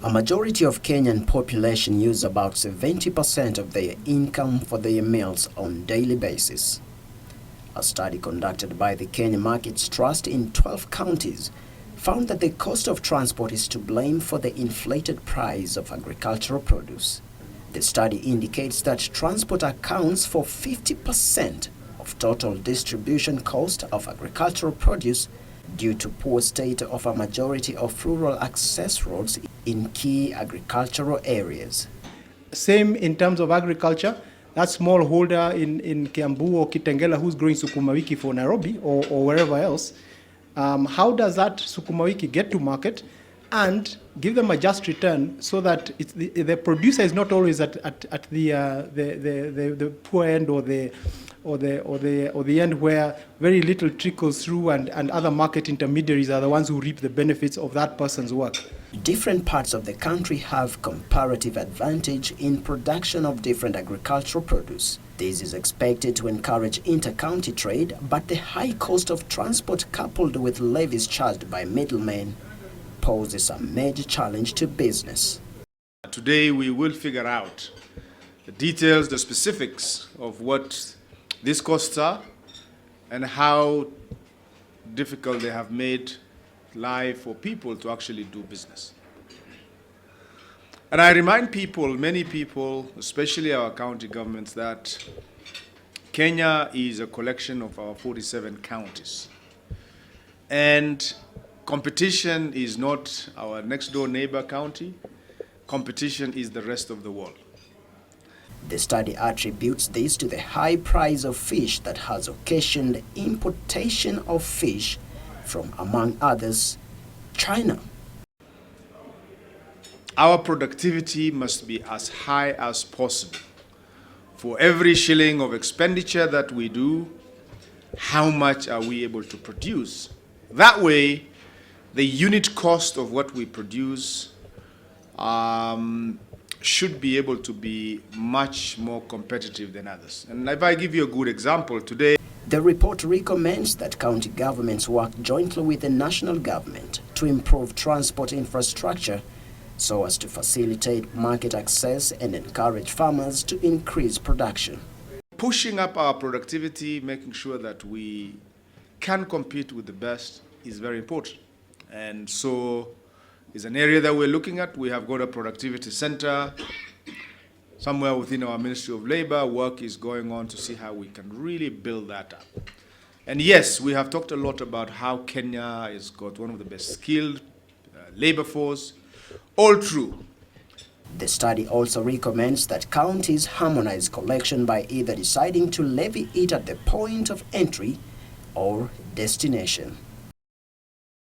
A majority of Kenyan population use about 70% of their income for their meals on daily basis. A study conducted by the Kenya Markets Trust in 12 counties found that the cost of transport is to blame for the inflated price of agricultural produce. The study indicates that transport accounts for 50% of total distribution cost of agricultural produce due to poor state of a majority of rural access roads in key agricultural areas. Same in terms of agriculture. That smallholder in Kiambu or Kitengela who's growing sukuma wiki for Nairobi or wherever else, how does that sukuma wiki get to market and give them a just return so that the producer is not always at the poor end or the end where very little trickles through and other market intermediaries are the ones who reap the benefits of that person's work. Different parts of the country have comparative advantage in production of different agricultural produce. This is expected to encourage inter-county trade, but the high cost of transport coupled with levies charged by middlemen poses a major challenge to business. Today we will figure out the details, the specifics of what these costs are and how difficult they have made life for people to actually do business. And I remind people, many people, especially our county governments, that Kenya is a collection of our 47 counties. And competition is not our next door neighbor county. Competition is the rest of the world. The study attributes this to the high price of fish that has occasioned importation of fish from, among others, China. Our productivity must be as high as possible. For every shilling of expenditure that we do, how much are we able to produce? That way, the unit cost of what we produce should be able to be much more competitive than others. And if I give you a good example today, the report recommends that county governments work jointly with the national government to improve transport infrastructure so as to facilitate market access and encourage farmers to increase production. Pushing up our productivity, making sure that we can compete with the best is very important. And so it's an area that we're looking at. We have got a productivity center somewhere within our Ministry of Labor. Work is going on to see how we can really build that up. And yes, we have talked a lot about how Kenya has got one of the best skilled labor force. All true. The study also recommends that counties harmonize collection by either deciding to levy it at the point of entry or destination.